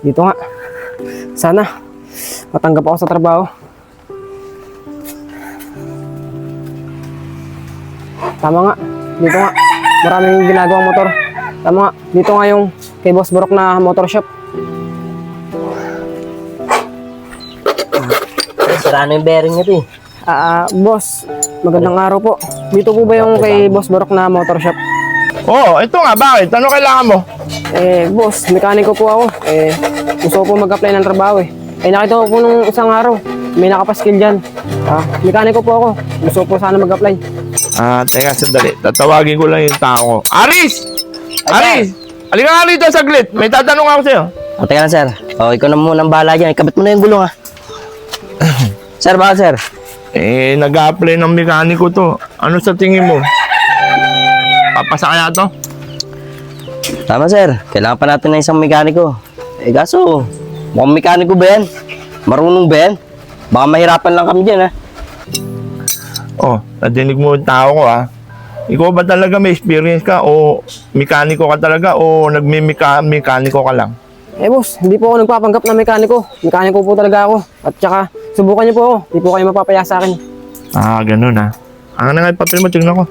Dito nga. Sana matanggap ako sa trabaho. Tama nga. Dito nga. Maraming ginagawang motor. Tama nga. Dito nga yung kay Boss Borok na motor shop. Sira na yung bearing nito eh. Boss, magandang araw po. Dito po ba yung kay Boss Borok na motor shop? Oo, ito nga. Bakit? Ano kailangan mo? Boss, mekaniko po ako. Gusto ko po mag-apply ng trabaho eh. Nakita ko po nung isang araw, may nakapaskil dyan. Mekaniko po ako. Gusto ko po sana mag-apply. Teka, sandali. Tatawagin ko lang yung tao ko. Aris! Aris! Halika nga rito saglit. May tatanong ako sa'yo. Teka lang, sir. Ikaw na muna ang bahala dyan. Ikabit mo na yung gulong, ha. Sir, bakit, sir? Nag-a-apply ng mekaniko to. Ano sa tingin mo? Papasa kaya to? Tama, sir. Kailangan pa natin ng isang mekaniko. Kaso, mukhang mekaniko ba yan? Marunong ba yan? Baka mahirapan lang kami dyan, ha. Nadinig mo yung tao ko, ha? Ikaw ba talaga may experience ka o mekaniko ka talaga o nagme-mekaniko ka lang? Boss, hindi po ako nagpapanggap na mekaniko. Mekaniko po talaga ako. At saka, subukan niyo po ako. Hindi po kayo mapapaya sa akin. Ganun, ha? Ang nga yung papel mo, tignan ko.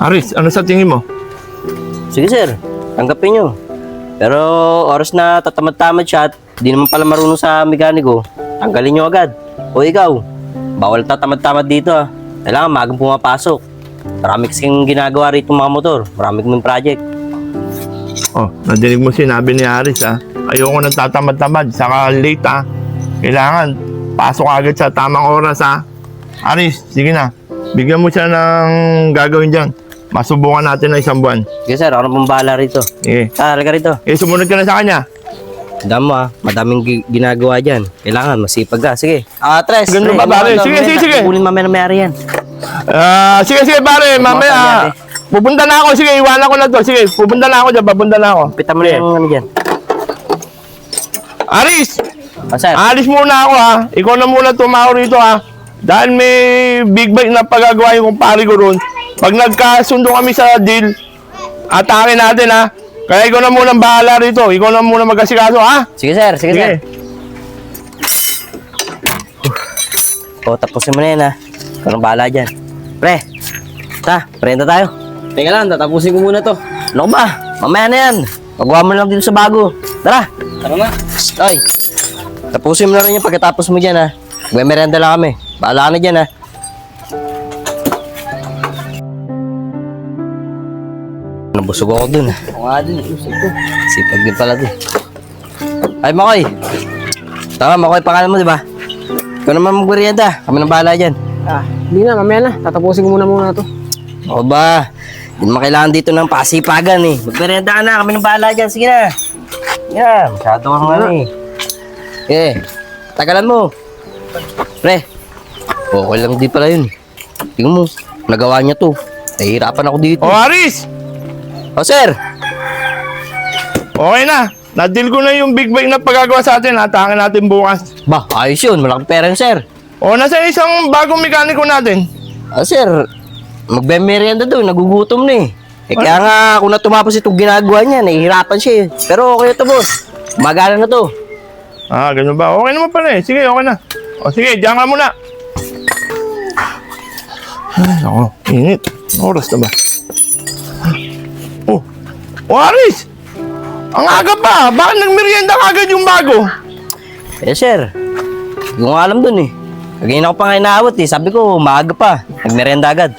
Aris, ano sa tingin mo? Sige, sir. Tanggapin nyo. Pero oras na tatamad-tamad siya at di naman pala marunong sa mekaniko, tanggalin nyo agad. O ikaw, bawal tatamad-tamad dito, ha. Kailangan magang pumapasok. Marami kasing ginagawa rito mga motor. Marami kaming project. Nadinig mo sinabi ni Aris, ha? Ayoko nang tatamad-tamad, saka late, ha? Kailangan, pasok agad sa tamang oras, ha? Aris, sige na. Bigyan mo siya ng gagawin dyan. Masubukan natin na isang buwan. Sige, sir. Ako na pong bahala rito. Sige. Halika rito. Sumunod ka na sa kanya. Dami mo, ha. Madaming ginagawa dyan. Kailangan masipag ka. Sige. Tres. Ganun ba, pare? Sige. Kunin mamaya na may-ari yan. Sige, pare. Mamaya. Pupunta na ako. Sige, iwanan ko na to. Sige, pupunta na ako dyan. Papunta na ako. Pita mo na yung ano dyan. Aris! Sir. Alis muna ako, ha? Ikaw na muna tumaw rito, ha? Dahil may big bike na pagagawa yung kumpare ko ron. Pag nagkasundo kami sa deal, atake natin, ha? Kaya ikaw na muna bahala rito. Ikaw na muna mag-asikaso, ha? Sige, sir. Sige, sir. Tapusin mo na yan, ha. Ikaw nang bahala dyan. Pre, prenda tayo. Teka lang, tatapusin ko muna to. Ano ba? Mamaya na yan. Magawa mo lang dito sa bago. Tara. Tara na. Ay, tapusin mo na rin yan pagkatapos mo dyan, ha. May merenda lang kami. Bahala ka na dyan, ha. Nabusog ako dun, ha. Oo nga din, usap ko. Sipag din pala din. Ay, Makoy. Tama, Makoy, pangalan mo, di ba? Ikaw naman mag-merienda. Kami nang bahala dyan. Hindi na, mamaya na. Tatapusin ko muna to. O ba? Hindi naman kailangan dito ng pasipagan, eh. Mag-merienda ka na. Kami nang bahala dyan. Sige na. Yan. Masyado kang ano, eh. Tagalan mo. Pre. Okay lang di pala yun. Tingnan mo. Nagawa niya to. Nahihirapan ako dito. Aris! Sir. Okay na. Nadil ko na yung big bike na pagagawa sa atin. Atakin natin bukas. Ba, ayos yun. Malaking pera yun, sir. Nasa isang bagong mekaniko natin. Sir, magbe-merienda doon. Nagugutom na, eh. Kaya nga, kung natumapos itong ginagawa niya, nahihirapan siya, eh. Pero okay na to, boss. Magana na to. Ganun ba? Okay naman pala, eh. Sige, okay na. Sige, diyan ka muna. Ako, init. Oras na ba? Aris! Ang aga pa! Bakit nagmerienda ka agad yung bago? Sir. Hindi ko nga alam dun, eh. Kagaya ako pa nga inaawat, eh. Sabi ko, maaga pa. Nagmerienda agad.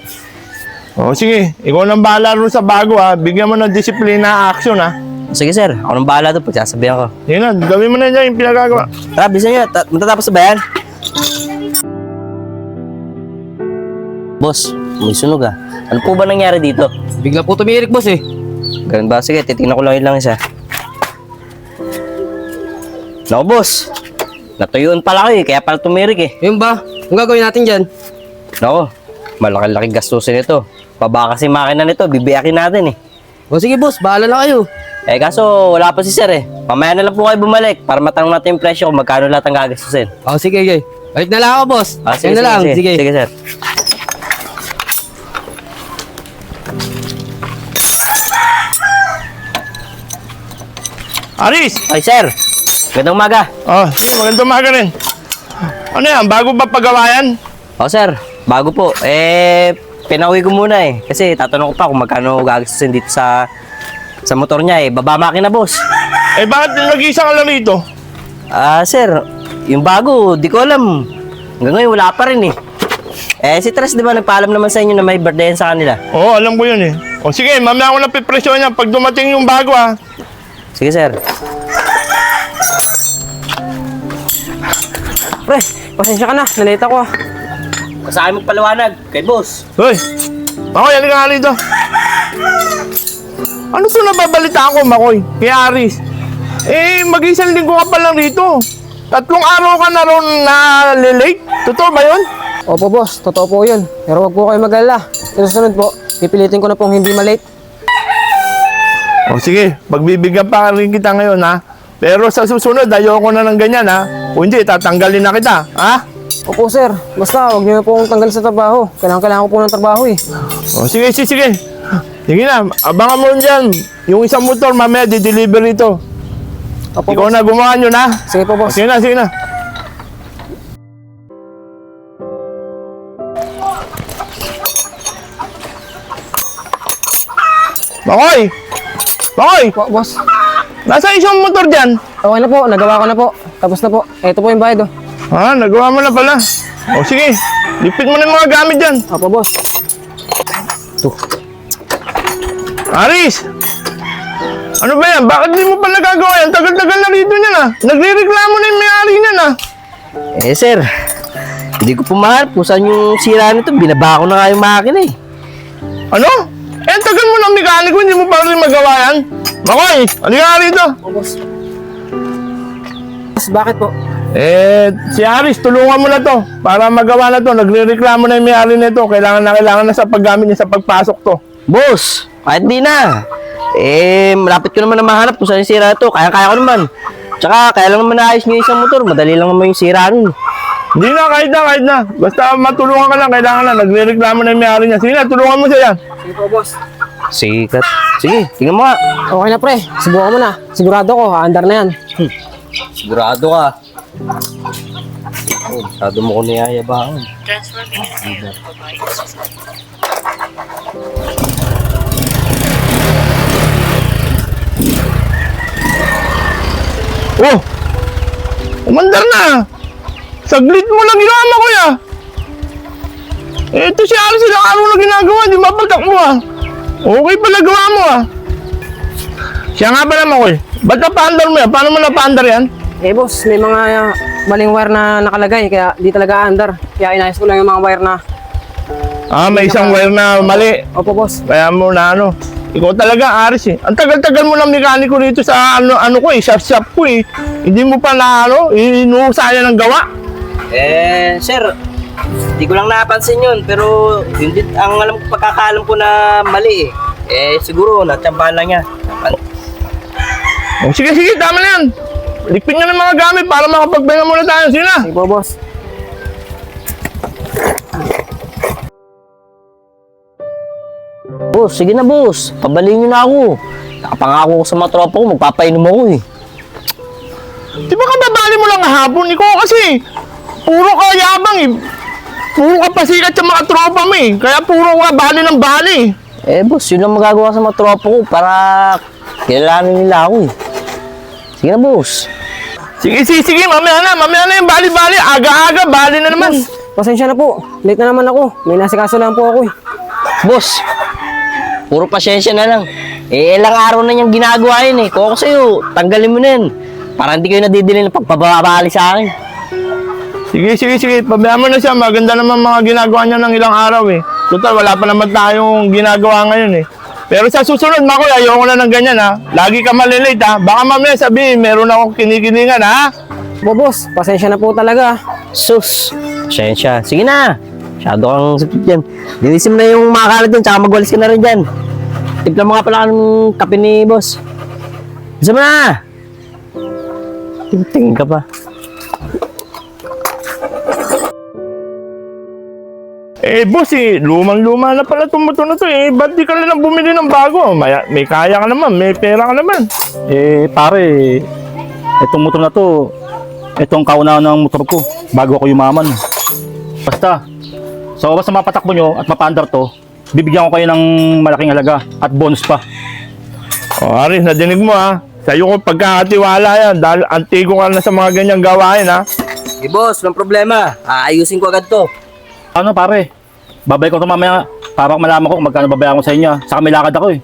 Sige. Ikaw nang bahala rin sa bago, ha. Bigyan mo ng disiplina action, ha. Sige, sir. Ako nang bahala doon. Pagsasabihan ko. Sige na, gawin mo na dyan yung pinagagawa. Tara, bilisan nyo. Matatapos na ba yan? Boss, may sunog, ah. Ano po ba nangyari dito? Bigla po tumirik, boss, eh. Ganun ba? Sige, titignan ko lang yun lang isa. Naku, boss. Natuyuan pala kayo, kaya pala tumirik, eh. Yun ba? Ang gagawin natin dyan? Naku, malaki-laki gastusin ito. Pabaka kasi makina nito, bibiyakin natin, eh. Sige, boss. Bahala na kayo. Kaso wala pa si sir, eh. Mamaya na lang po kayo bumalik para matanong natin yung presyo kung magkano lahat ang gagastusin. Sige. Balik na lang ako, boss. Sige, Yan na lang. Sige. Sige, sir. Aris! Ay, sir. Magandang umaga. Oh, sige, magandang umaga rin. Ano yan? Bago ba pagawa yan? O, sir. Bago po. Pinauwi ko muna eh. Kasi tatanong ko pa kung magkano gagastusin dito sa motor niya eh. Baba makina, boss. Eh, bakit nag-iisa ka lang rito? Sir. Yung bago, di ko alam. Hanggang ngayon, wala pa rin eh. Si Tres, di ba, nagpaalam naman sa inyo na may birthday sa kanila? Oo, alam ko yun eh. O sige, mamaya ako na pipresyon niya pag dumating yung bago ah. Sige, sir. Pre, pasensya ka na. Nalate ako ah. Sa akin magpaliwanag. Kay boss. Hoy! Makoy, halika nga rito. Ano to nababalita ko, Makoy? Kay Aris. Mag-isang linggo ka pa lang rito. 3 araw ka na ron na late. Totoo ba yun? Opo boss, totoo po yun. Pero wag po kayo mag-alala. Sa susunod po, pipilitin ko na pong hindi malate. O sige, pagbibigyan pa rin kita ngayon ha. Pero sa susunod, ayoko na ng ganyan ha. Kung hindi, tatanggalin na kita. Ha? Opo sir, basta wag niyo na po akong tanggal sa trabaho. Kailangan ko po ng trabaho eh. O sige. Sige na, abangan mo dyan. Yung isang motor, mamaya di-deliver ito. Opo Ikaw boss. na gumawa nyo na. Sige po O, boss. sige na. Makoy! Po, boss. Nasa isang motor dyan? Okay na po, nagawa ko na po. Tapos na po. Ito po yung bayad oh. Ha, nagawa mo na pala. O sige, lipit mo na yung mga gamit dyan. Opo boss. Aris! Ano ba yan? Bakit di mo pa nagagawa yan? Tagal-tagal na rito niyan ah. Nagre-reklamo na yung may-ari niyan ah. Sir. Hindi ko pumahanap kung saan yung sira nito. Binaba ko na nga yung makina eh. Ano? Ang tagal mo ng mekaniko, hindi mo pa rin magawa yan? Makoy, halika nga rito. Opo boss. Boss, bakit po? Si Aris, tulungan mo na to para magawa na to. Nagre-reklamo na yung may-ari nito. Kailangan na sa paggamit niya sa pagpasok to. Boss, kahit di na. Malapit ko naman na mahanap kung saan yung sira ito. Kaya ko naman. Tsaka, kaya lang naman naayos niyo isang motor. Madali lang naman yung sira nun. Hindi na, kahit na. Basta matulungan ka lang, kailangan na. Nagre-reklamo na yung may-ari niya. Sige na, tulungan mo siya yan. Sige po boss. Sikat. Sige, tingnan mo nga. Okay na pre, subukan mo na. Sigurado ko, haandar na yan. Sigurado ka. Masyado mo ko niyayabangan. Oh! Umandar na! Saglit mo lang ginawa mo, kuya! Ito si Aris, ilang araw na ginagawa, di mapatak mo ah! Okay pala gawa mo ah! Siya nga pala, Makoy. Ba't napaandar mo yan? Paano mo napaandar yan? Boss, may mga maling wire na nakalagay, kaya di talaga aandar. Kaya inayos ko lang yung mga wire na... May isang wire na mali. Opo boss. Kaya mo na ano. Ikaw talaga, Aris eh. Ang tagal-tagal mo ng mekaniko rito sa ano ko eh, shop ko eh. Hindi mo pa na inuusaya ng gawa. Sir, di ko lang napansin yun, pero yun din ang pagkakaalam ko na mali eh. Siguro, natsambahan lang niya. Oh, sige, tama na yan. Likpit nyo ng mga gamit para makapagpahinga muna tayo. Sige na. Sige po boss. Boss, sige na boss. Pabalhin niyo na ako. Nakapangako ko sa mga tropa ko, magpapainom ako eh. Di ba kababali mo lang hapon? Ikaw kasi, puro ka yabang eh. Puro ka pasikat sa mga tropa mo eh. Kaya puro ka bali ng bali. Boss, yun lang magagawa sa mga tropa ko para kilalanin nila ako eh. Sige na boss. Sige, mamaya na yung bali-bali. Aga-aga, bali na naman. Boss, pasensya na po. Late na naman ako. May nasikaso lang po ako eh. Boss, puro pasyensya na lang. Ilang araw na niyang ginagawa yun eh. Kung ako sa'yo, tanggalin mo na yun. Para hindi kayo nadidili ng pagpababali sa akin. Sige. Pabayaan mo na siya. Maganda naman mga ginagawa niya ng ilang araw eh. Total, wala pa naman tayong ginagawa ngayon eh. Pero sa susunod, Makoy, ayoko na ng ganyan ha. Lagi ka malilate ha. Baka mamaya sabihin, meron akong kinikilingan ha. Opo boss, pasensya na po talaga. Sus, pasyensya. Sige na. Masyado kang sakit dyan. Linisin mo na yung mga kalat dyan, tsaka magwalis ka na rin dyan. Timpla mo nga pala ng kape ni boss. Bisa mo na! Tingin ka pa. Boss, lumang-luma na pala itong motor na to eh. Ba't di ka na lang bumili ng bago? May kaya ka naman, may pera ka naman. Pare, itong motor na to, itong kauna ng motor ko, bago ako yumaman. Basta, basta mapatakbo nyo at mapaandar to, bibigyan ko kayo ng malaking halaga at bonus pa. Aris, nadinig mo ha. Sa'yo ko pagkakatiwala yan dahil antigo ka na sa mga ganyang gawain ha. Eh boss, walang problema. Aayusin ko agad to. Ano pare, babay ko ito mamaya para malaman ko kung magkano babayaran ko sa inyo. Saka may lakad ako eh.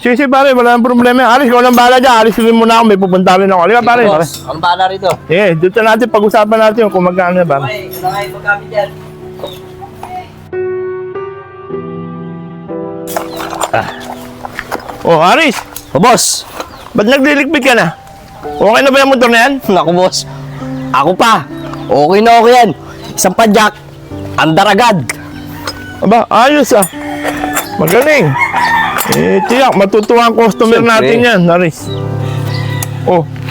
Sige pare, wala nang problema. Aris, ikaw nang bahala dyan. Aris, sabihin mo na ako, may pupunta rin ako. Halika pare. Boss, ang bahala rito. Dito natin, pag-usapan natin kung magkano na ba. Okay, ito na kayo magkapit yan. Aris, Boss, ba't nagliligpit ka na? Okay na ba yung motor na yan? naku boss. Ako pa. Okay na okay yan. Isang padyak. Andar agad. Aba, ayos ah. Magaling. Tiyak, matutuwa ang customer Siyempre. natin yan, Aris.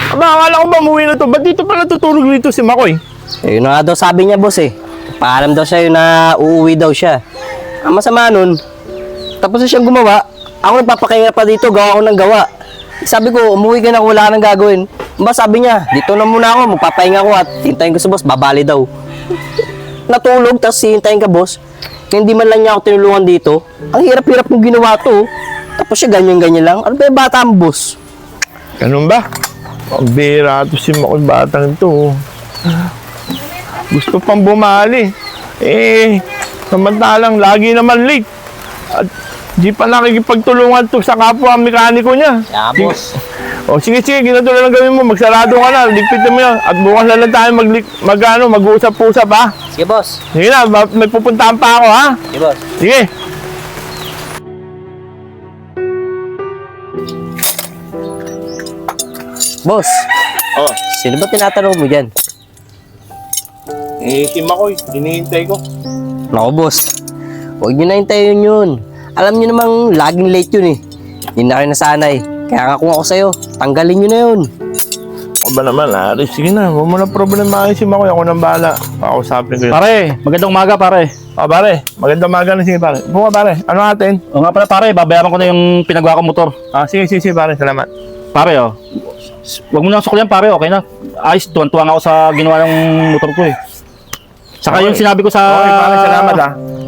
Akala ko ba umuwi na to? Ba't dito pala tutulog dito si Makoy? Yun na nga daw sabi niya boss eh. Paalam daw sa'yo na uuwi daw siya. Ang masama nun, tapos na siyang gumawa, ako nagpapakahirap pa dito, gawa ko ng gawa. Sabi ko, umuwi ka na kung wala ka nang gagawin. Ba sabi niya, dito na muna ako, magpapahinga ko at hintayin ko sa boss, babali daw. Natulog, tapos hihintayin ka boss. Hindi man lang niya ako tinulungan dito. Ang hirap-hirap kong ginawa to. Tapos siya ganyan-ganyan lang. Ano ba yung bata mo boss? Ganun ba? Ang bira to si Makoy batang to. Gusto pang bumali. Samantalang lagi naman late. At di pa nakikipagtulungan to sa kapwa mekaniko niya. Yeah, boss. Sige, ginagawa na lang gawin mo. Magsarado ka na. Ligpitin mo yan. At bukas na lang tayo mag-uusap-usap ha. Sige boss. Sige na, may pupuntahan pa ako ha. Sige boss. Sige. Boss, sino ba tinatanong mo dyan? Si Makoy, hinihintay ko. Naku boss, huwag nyo na hintayin yun. Alam nyo namang laging late yun eh. Hindi na kayo nasanay. Kaya nga kung ako sa'yo, tanggalin nyo na yun. O ba naman, Aris? Sige na, huwag mo na problema si Makoy. Ako nang bahala. Pakausapin ko yun. Pare, magandang umaga pare. Pare, magandang maga na sige pare. Buka pare, ano atin? O nga pala pare, babayaran ko na yung pinagawa ko motor. Sige pare, salamat. Pare wag mo na suklihan pare, okay na. Ayos, tuwan-tuwa nga ako sa ginawa ng motor ko eh. Saka Okay. yung sinabi ko sa Okay pare, salamat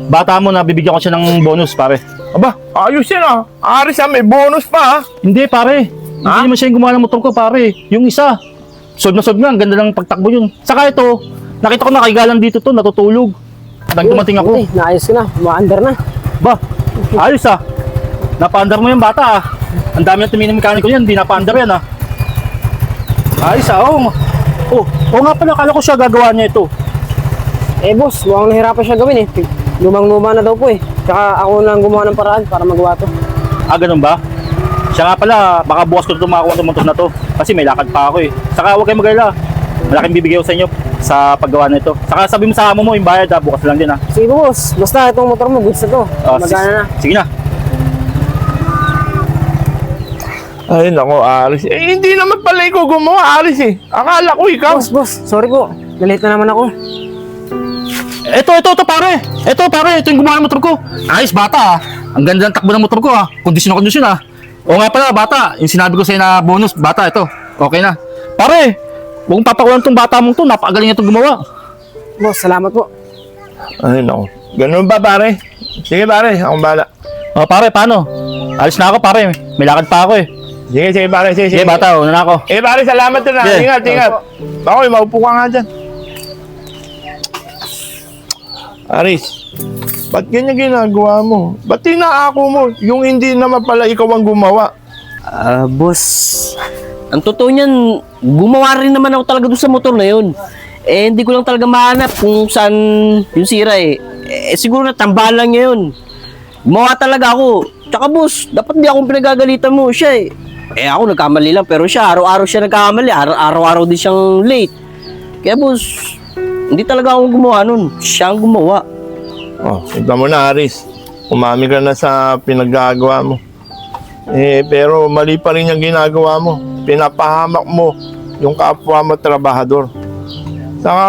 bata mo na bibigyan ko siya ng bonus pare. Aba, ayos yan Aris may bonus pa Hindi pare, hindi naman siya yung gumawa ng motor ko pare. Yung isa, sod na ang ganda ng pagtakbo yun. Saka ito, nakita ko nakaigalang dito to, natutulog. Nang dumating ako. Naayos ko na, umaandar na. Ba, ayos napaandar mo yung bata Ang dami ng tumingin ng mekaniko yan, hindi napaandar yan Ayos oo nga pala, kala ko siya gagawa niya ito. Boss, mukhang nahirapan siya gawin eh. Lumang-luma na daw po eh. Tsaka ako lang gumawa ng paraan para magawa to. Ganun ba? Siya nga pala, baka bukas ko ito makakuha ng motor na to. Kasi may lakad pa ako Saka huwag kayong mag-alala. Malaking bibigay ko sa inyo sa paggawa na ito. Saka sabi mo sa amo mo, yung bayad bukas lang din Sige boss, basta itong motor mo, gusto to. Magana na. Sige na. Ay nako Aris, hindi naman pala ikaw gumawa Aris Akala ko ikaw. Boss, sorry po. Nalate na naman ako. Ito pare. Ito yung gumawa ng motor ko. Ayos bata Ang ganda ng takbo ng motor ko Kondisyon O nga pala bata, yung sinabi ko sa'yo na bonus, bata ito. Okay na. Pare, huwag mong papakulan tong bata mong to, napakagaling niya itong gumawa. Boss, salamat po. Ay nako, ganun ba pare? Sige pare, akong bahala. Pare, paano? Alis na ako pare, may lakad pa ako Sige pare, sige. Sige bata, una na ako. Pare, salamat din Sige. Ingat. Makoy, maupo ka nga dyan. Aris, ba't ganyan ginagawa mo? Ba't tinaako mo? Yung hindi naman pala ikaw ang gumawa. Boss, ang totoo niyan, gumawa rin naman ako talaga doon sa motor na yun. Hindi ko lang talaga mahanap kung saan yung sira siguro natambahan lang niya yun. Gumawa talaga ako. Tsaka boss, dapat di akong pinagagalitan mo siya ako nagkamali lang, pero siya, araw-araw siya nagkamali. Araw-araw din siyang late. Kaya boss, hindi talaga ako gumawa nun. Siya ang gumawa. Tignan mo na Aris. Umami ka na sa pinagagawa mo. Pero mali pa rin yung ginagawa mo. Pinapahamak mo yung kapwa mo trabahador. Saka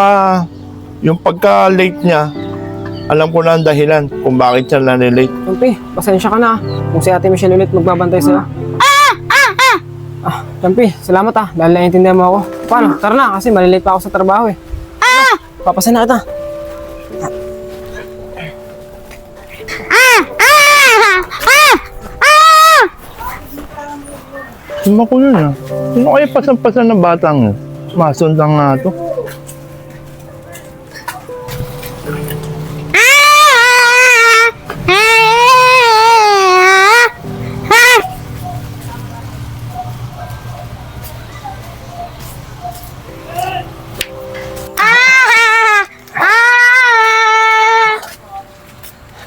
yung pagka-late niya, alam ko na ang dahilan kung bakit siya na-relate. Champi, pasensya ka na. Kung si Ate Michelle ulit magbabantay sa'yo. Champi, salamat dahil naiintindihan mo ako. Paano? Tara na, kasi malilate pa ako sa trabaho eh. Papasan na kita. Sima ko yun ah. Sino kaya pasan-pasan ng batang yun? Masundang nga to.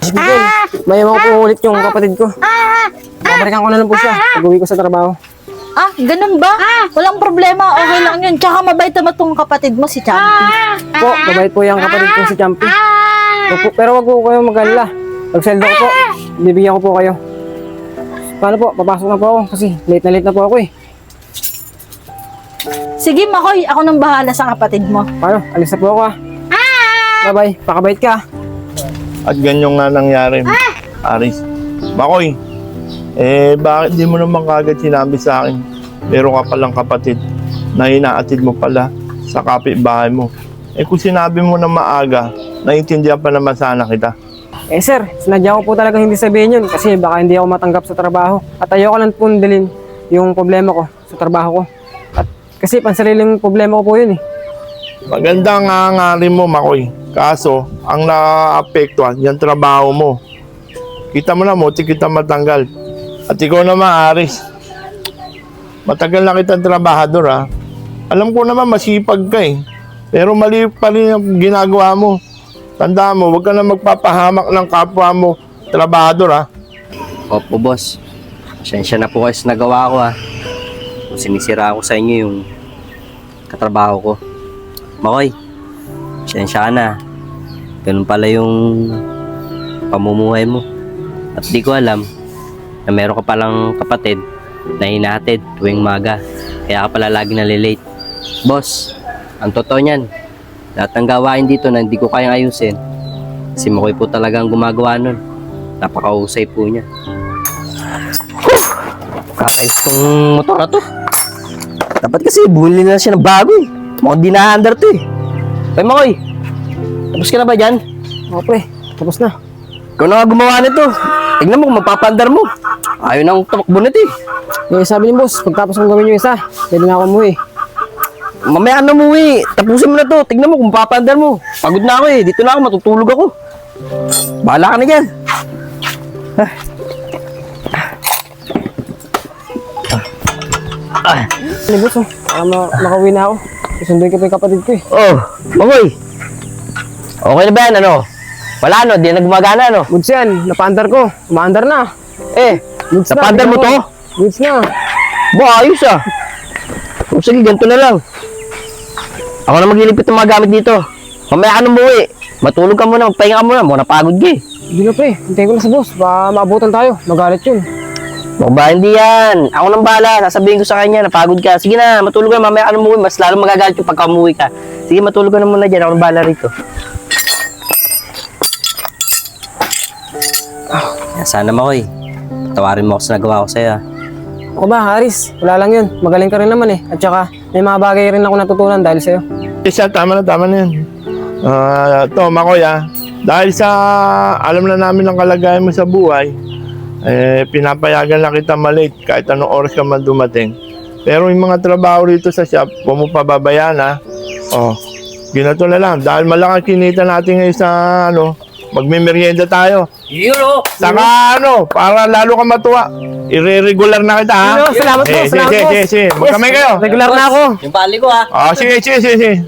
Miguel, mayaman ko po ulit yung kapatid ko. Babalikan ko na lang po siya pag uwi ko sa trabaho. Ah, ganun ba? Walang problema, okay lang yun. Tsaka mabait naman tong kapatid mo, si Champi. Po, mabait po yung kapatid ko si Champi. Pero wag po kayo mag-alala. Pag sweldo ko po, bibigyan ko po kayo. Paano po? Papasok na po ako kasi late na po ako eh. Sige, Makoy, ako nang bahala sa kapatid mo. Paano? Alis na po ako ah. Bye-bye. Pakabait ka. At ganyan nga nangyari, Aris. Makoy, bakit di mo naman kagad sinabi sa akin? Meron ka palang kapatid na inaatid mo pala sa kapitbahay mo. Kung sinabi mo na maaga, naiintindihan pa naman sana kita. Sir, sinadya ko po talaga hindi sabihin yun kasi baka hindi ako matanggap sa trabaho. At ayoko lang pundilin yung problema ko sa trabaho ko. At kasi pansariling problema ko po yun eh. Maganda nga nga rin mo, Makoy. Kaso, ang naapektuhan, yung trabaho mo. Kita mo na mo, kita matanggal. At ikaw naman, Aris. Matagal na kitang trabahador, ha. Alam ko naman, masipag ka eh. Pero mali pa rin ang ginagawa mo. Tandaan mo, huwag ka na magpapahamak ng kapwa mo, trabahador, ha. Opo, boss. Pasensya na po kayo sa nagawa ko, ha. Sinisira ko sa inyo yung katrabaho ko. Makoy, pasensya ka na. Ganun pala yung pamumuhay mo. At di ko alam na meron ka palang kapatid na hinahatid tuwing maga. Kaya ka pala lagi nalilate. Boss, ang totoo niyan, lahat ng gawain dito na hindi ko kayang ayusin, si Makoy po talaga ang gumagawa nun. Napakahusay po niya. Kakayos tong motor na to. Dapat kasi bumili na siya ng bago eh. Mukhang di na-under to eh. Ay Makoy, tapos ka na ba dyan? O pre, tapos na. Ikaw na nga gumawa nito. Tignan mo kung mapapandar mo. Ayaw nang tumakbo nito eh. Sabi ni boss, pagtapos kong gawin yung isa, pwede na ako umuwi. Mamaya na mo eh. Tapusin mo na to. Tignan mo kung mapapandar mo. Pagod na ako eh. Dito na ako, matutulog ako. Bahala ka na dyan. Ni boss, makauwi na ako. Susunduin ko pa yung kapatid ko eh. Oh, Makoy. Okay na ba yan, ano? Wala, no? Di na gumagana, no? Goods yan, napaandar ko. Umaandar na. Goods na, napandar mo tingnan to? Goods na. Ba, ayos ah. O sige, ganito na lang. Ako na maglilipit ng mga gamit dito. Mamaya ka na umuwi. Matulog ka muna, magpahinga ka muna. Mukhang napagod ka eh. Hindi na pre, hintayin ko na sa boss. Baka maabutan tayo, magalit yun. Ba, hindi yan. Ako nang bahala. Sasabihin ko sa kanya, napagod ka. Sige na, matulog ka. Mamaya ka na umuwi. Mas lalo magagalit yung pagka umuwi ka. Sige, matulog ka na muna dyan. Ako nang bahala rito. Sana Makoy. Tawarin mo ako sa nagawa ko sa'yo. Ako ba, Haris? Wala lang yun. Magaling ka rin naman eh. At saka, may mga bagay rin ako natutunan dahil sa'yo. Isa, tama na yan. To, Makoy, dahil sa alam na namin ang kalagayan mo sa buhay, pinapayagan lang kita malate kahit anong oras ka man dumating. Pero yung mga trabaho rito sa shop, huwag mo pababayaan, ha. Ginato na lang. Dahil malaking kinita natin ngayon sa, magme-merienda tayo. Saka, para lalo ka matuwa, i-regular na kita, ha. Salamat po, salamat po. Sige. Magkamay kayo. Regular na ako. Yung pali ko ha. Sige.